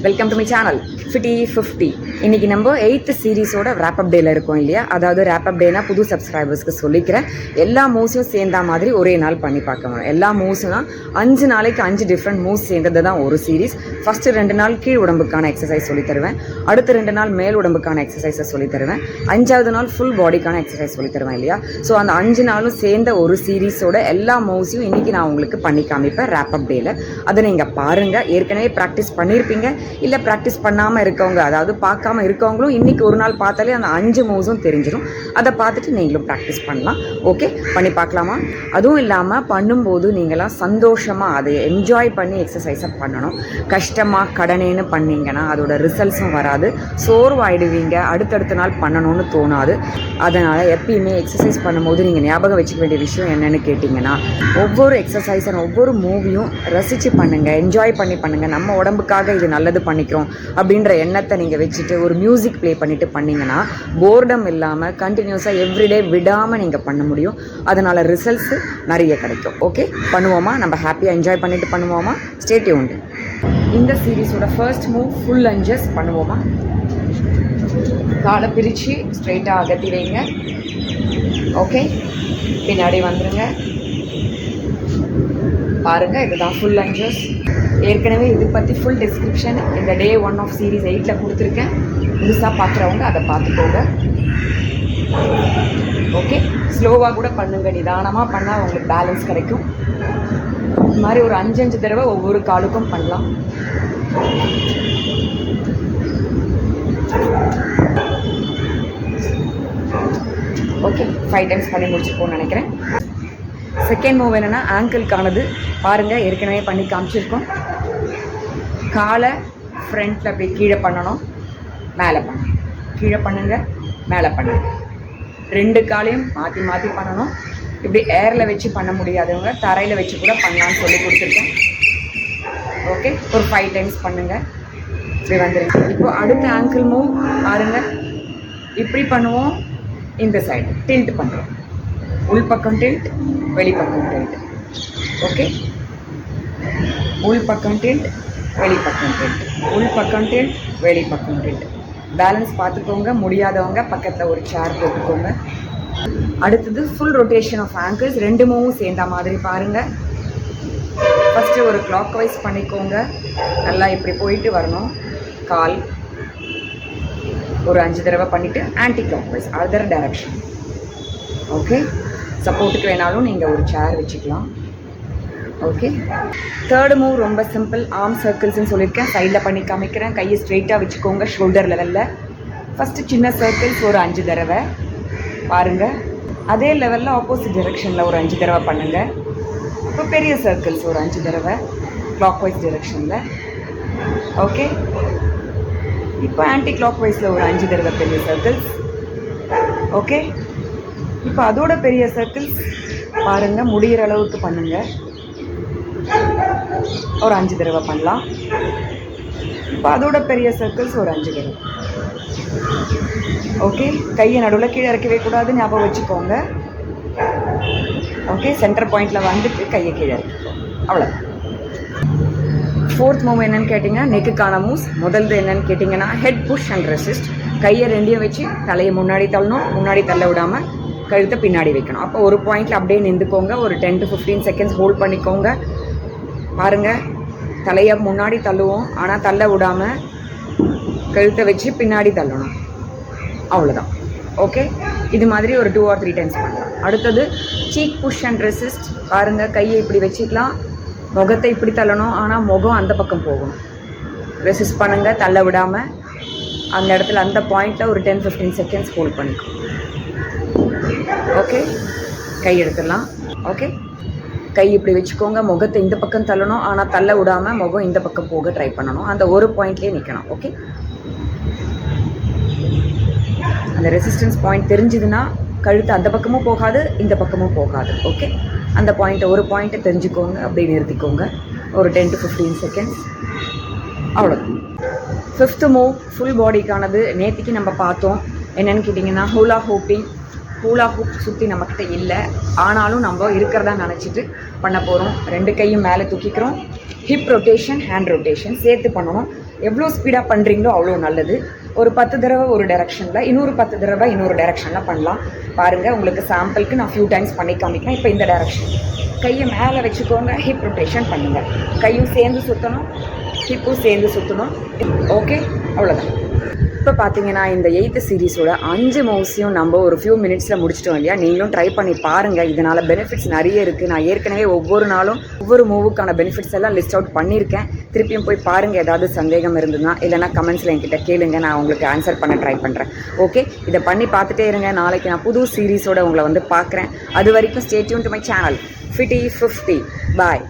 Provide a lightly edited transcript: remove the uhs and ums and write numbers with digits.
Welcome to my channel fifty 50. இன்றைக்கி நம்ம 8th சீரீஸோட wrap-up டேயில் இருக்கோம் இல்லையா. அதாவது ரேப்அப் டேனா புது சப்ஸ்கிரைபர்ஸ்க்கு சொல்லிக்கிறேன், எல்லா மூவ்ஸும் சேர்ந்தா மாதிரி ஒரே நாள் பண்ணி பார்க்கணும். எல்லா மூவ்ஸ்னா 5 நாளைக்கு 5 டிஃப்ரெண்ட் மூவ்ஸ் சேர்ந்தது தான் ஒரு சீரீஸ். ஃபஸ்ட்டு 2 நாள் கீழ் உடம்புக்கான எக்ஸசைஸ் சொல்லி தருவேன், அடுத்த 2 நாள் மேல் உடம்புக்கான எக்ஸசைஸை சொல்லி தருவேன், 5வது நாள் ஃபுல் பாடிக்கான எக்ஸசைஸ் சொல்லி தருவேன் இல்லையா. ஸோ அந்த 5 நாளும் சேர்ந்த ஒரு சீரீஸோட எல்லா மூவ்ஸையும் இன்றைக்கி நான் உங்களுக்கு பண்ணி காமிப்பேன் ரேப்அப் டேயில். அதை நீங்கள் பாருங்கள். ஏற்கனவே ப்ராக்டிஸ் பண்ணியிருப்பீங்க, இல்லை ப்ராக்டிஸ் பண்ணாமல் இருக்கவங்க, அதாவது பார்க்காம இருக்கவங்களும் இன்றைக்கி ஒரு நாள் பார்த்தாலே அந்த 5 மூவ்ஸும் தெரிஞ்சிடும். அதை பார்த்துட்டு நீங்களும் ப்ராக்டிஸ் பண்ணலாம். ஓகே, பண்ணி பார்க்கலாமா? அதுவும் இல்லாமல் பண்ணும்போது நீங்களாம் சந்தோஷமாக அதை என்ஜாய் பண்ணி எக்ஸசைஸை பண்ணணும். கஷ்டமாக கடனேன்னு பண்ணிங்கன்னா அதோட ரிசல்ட்ஸும் வராது, சோர்வாயிடுவீங்க, அடுத்தடுத்த நாள் பண்ணணும்னு தோணாது. அதனால் எப்பயுமே எக்ஸசைஸ் பண்ணும்போது நீங்கள் ஞாபகம் வச்சுக்க வேண்டிய விஷயம் என்னென்னு கேட்டிங்கன்னா, ஒவ்வொரு எக்ஸசைஸை ஒவ்வொரு மூவியும் ரசித்து பண்ணுங்கள், என்ஜாய் பண்ணி பண்ணுங்கள். நம்ம உடம்புக்காக இது நல்லது பண்ணிக்கிறோம் அப்படின்ற எண்ணத்தை நீங்கள் வச்சுட்டு ஒரு மியூசிக் ப்ளே பண்ணிவிட்டு பண்ணிங்கன்னா போர்டம் இல்லாமல் கண்டினியூஸாக எவ்ரிடே விடாமல் நீங்கள் பண்ண முடியும். அதனால் ரிசல்ட்ஸு நிறைய கிடைக்கும். ஓகே, பண்ணுவோமா? நம்ம ஹாப்பியாக என்ஜாய் பண்ணிவிட்டு பண்ணுவோமா? Stay tuned. இந்த சீரீஸோட ஃபர்ஸ்ட் மூவ் ஃபுல் லஞ்சஸ் பண்ணுவோமா? காலை பிரித்து ஸ்ட்ரைட்டாக அகத்தி வைங்க. ஓகே, பின்னாடி வந்துடுங்க. பாருங்கள், இதுதான் ஃபுல் லஞ்சஸ். ஏற்கனவே இது பற்றி ஃபுல் டிஸ்கிரிப்ஷன் இந்த டே 1 ஆஃப் சீரீஸ் 8ல் கொடுத்துருக்கேன். புதுசாக பார்க்குறவங்க அதை பார்த்துக்கோங்க. ஓகே, ஸ்லோவாக கூட பண்ணுங்க, நிதானமாக பண்ணால் உங்களுக்கு பேலன்ஸ் கிடைக்கும். இது மாதிரி ஒரு 5 தடவை ஒவ்வொரு காலுக்கும் பண்ணலாம். ஓகே, 5 டைம்ஸ் பண்ணி முடிச்சுப்போன்னு நினைக்கிறேன். செகண்ட் மூவ் என்னென்னா ஆங்கிள்கானது. பாருங்கள், ஏற்கனவே பண்ணி காமிச்சிருக்கோம். காலை ஃப்ரண்ட்டில் அப்படியே கீழே பண்ணணும், மேலே பண்ணணும், கீழே பண்ணுங்கள், மேலே பண்ணுங்கள். 2 காலையும் மாற்றி மாற்றி பண்ணணும். இப்படி ஏரில் வச்சு பண்ண முடியாதவங்க தரையில் வச்சு கூட பண்ணலான்னு சொல்லி கொடுத்துருக்கேன். ஓகே, ஒரு 5 டைம்ஸ் பண்ணுங்கள். இப்படி வந்துடுங்க. இப்போது அடுத்த ஆங்கிள் மூவ் பாருங்கள். இப்படி பண்ணுவோம், இந்த சைடு டில்ட் பண்ணுறோம். உள்பக்கம் டில்ட், வெளிப்பக்கம் டில்ட். ஓகே, உள்பக்கம் டில்ட், வெளிப்பக்கம் டில்ட், உள்பக்கம் டில்ட், வெளிப்பக்கம் டில்ட். பேலன்ஸ் பார்த்துக்கோங்க. முடியாதவங்க பக்கத்தில் ஒரு சேர் போட்டுக்கோங்க. அடுத்தது ஃபுல் ரொட்டேஷன் ஆஃப் ஆங்கிள்ஸ். 2 மூவும் சேர்ந்த மாதிரி பாருங்கள். ஃபஸ்ட்டு ஒரு கிளாக் வைஸ் பண்ணிக்கோங்க. நல்லா இப்படி போயிட்டு வரணும். கால் ஒரு 5 தடவை பண்ணிவிட்டு anticlockwise other direction. Okay, சப்போர்ட்டுக்கு வேணாலும் நீங்கள் ஒரு சேர் வச்சுக்கலாம். ஓகே, தேர்டு மூவ் ரொம்ப சிம்பிள். ஆர்ம் சர்க்கிள்ஸ்ன்னு சொல்லியிருக்கேன், சைடில் பண்ணி காமிக்கிறேன். கையை ஸ்ட்ரெயிட்டாக வச்சுக்கோங்க ஷோல்டர் லெவலில். ஃபஸ்ட்டு சின்ன சர்க்கிள்ஸ் ஒரு 5 தடவை பாருங்கள். அதே லெவலில் ஆப்போசிட் டைரெக்ஷனில் ஒரு 5 தடவை பண்ணுங்கள். இப்போ பெரிய சர்க்கிள்ஸ் ஒரு 5 தடவை கிளாக் வைஸ் டைரெக்ஷனில். ஓகே, இப்போ ஆன்டி கிளாக் வைஸில் ஒரு 5 தடவை பெரிய சர்க்கிள்ஸ். ஓகே, இப்போ அதோட பெரிய சர்க்கிள்ஸ் பாருங்கள், முடிகிற அளவுக்கு பண்ணுங்கள். ஒரு 5 தடவை பண்ணலாம். இப்போ அதோட பெரிய சர்க்கிள்ஸ் ஒரு 5 தடவை. ஓகே, கையை நடுவில் கீழே இறக்கவே கூடாது, ஞாபகம் வச்சுக்கோங்க. ஓகே, சென்டர் பாயிண்டில் வந்துட்டு கையை கீழே இறக்கிக்கோங்க. அவ்வளோதான். ஃபோர்த் மூவ் என்னென்னு கேட்டிங்கன்னா நெக்குக்கான மூவ்ஸ். முதல்து என்னென்னு கேட்டிங்கன்னா ஹெட் புஷ் அண்ட் ரெசிஸ்ட். கையை 2யும் வச்சு தலையை முன்னாடி தள்ளணும், முன்னாடி தள்ள விடாமல் கழுத்தை பின்னாடி வைக்கணும். அப்போ ஒரு பாயிண்டில் அப்படியே நின்றுக்கோங்க. ஒரு 10 to 15 செகண்ட்ஸ் ஹோல்ட் பண்ணிக்கோங்க. பாருங்கள், தலையை முன்னாடி தள்ளுவோம், ஆனால் தள்ள விடாமல் கழுத்தை வச்சு பின்னாடி தள்ளணும். அவ்வளோதான். ஓகே, இது மாதிரி ஒரு 2 or 3 டைம்ஸ் பண்ணலாம். அடுத்தது சீக் புஷ் அண்ட் ரெசிஸ்ட். பாருங்கள், கையை இப்படி வச்சுக்கலாம், முகத்தை இப்படி தள்ளணும், ஆனால் முகம் அந்த பக்கம் போகணும். ரெசிஸ்ட் பண்ணுங்கள், தள்ள விடாமல். அந்த இடத்துல அந்த பாயிண்டில் ஒரு 10-15 செகண்ட்ஸ் ஹோல்ட் பண்ணிக்கணும். ஓகே, கை எடுத்துடலாம். ஓகே, கை இப்படி வச்சுக்கோங்க, முகத்தை இந்த பக்கம் தள்ளணும், ஆனால் தள்ள விடாமல் முகம் இந்த பக்கம் போக ட்ரை பண்ணணும். அந்த ஒரு பாயிண்ட்லேயே நிற்கணும். ஓகே, அந்த ரெசிஸ்டன்ஸ் பாயிண்ட் தெரிஞ்சுதுன்னா கழுத்து அந்த பக்கமும் போகாது, இந்த பக்கமும் போகாது. ஓகே, அந்த ஒரு பாயிண்ட்டை தெரிஞ்சுக்கோங்க, அப்படியே நிறுத்திக்கோங்க. ஒரு 10 to 15 செகண்ட்ஸ். அவ்வளோதான். 5th move full பாடிக்கானது. நேற்றுக்கு நம்ம பார்த்தோம். என்னென்னு கேட்டிங்கன்னா ஹூலா ஹூப்பிங். ஹூலா ஹூப் சுற்றி நம்மக்கிட்ட இல்லை, ஆனாலும் நம்ம இருக்கிறதா நினச்சிட்டு பண்ண போகிறோம். 2 கையும் மேலே தூக்கிக்கிறோம். ஹிப் ரொட்டேஷன், ஹேண்ட் ரொட்டேஷன் சேர்த்து பண்ணணும். எவ்வளோ ஸ்பீடாக பண்ணுறீங்களோ அவ்வளோ நல்லது. ஒரு 10 தடவை ஒரு டைரெக்ஷனில், இன்னொரு 10 தடவை இன்னொரு டைரெக்ஷனில் பண்ணலாம். பாருங்கள், உங்களுக்கு சாம்பிளுக்கு நான் ஃபியூ டைம்ஸ் பண்ணி காமிக்கிறேன். இப்போ இந்த டைரெக்ஷன் கையை மேலே வச்சுக்கோங்க. ஹிப் ரொட்டேஷன் பண்ணுங்கள். கையும் சேர்ந்து சுற்றணும், ஹிப்பும் சேர்ந்து சுற்றணும். ஓகே, அவ்வளோதான். இப்போ பார்த்தீங்கன்னா இந்த 8th சீரீஸோட 5 மூவ்ஸையும் நம்ம ஒரு ஃபியூ மினிட்ஸில் முடிச்சிட்டோம் இல்லையா. நீங்களும் ட்ரை பண்ணி பாருங்கள். இதனால் பெனிஃபிட்ஸ் நிறைய இருக்குது. நான் ஏற்கனவே ஒவ்வொரு நாளும் ஒவ்வொரு மூவுக்கான பெனிஃபிட்ஸ் எல்லாம் லிஸ்ட் அவுட் பண்ணியிருக்கேன். திருப்பியும் போய் பாருங்கள். ஏதாவது சந்தேகம் இருந்ததுன்னா இல்லைனா கமெண்ட்ஸில் என்கிட்ட கேளுங்க, நான் உங்களுக்கு ஆன்சர் பண்ண ட்ரை பண்ணுறேன். ஓகே, இதை பண்ணி பார்த்துட்டே இருங்க. நாளைக்கு நான் புது சீரீஸோட உங்களை வந்து பார்க்குறேன். அது வரைக்கும் stay tune to my channel FITTY50. Bye.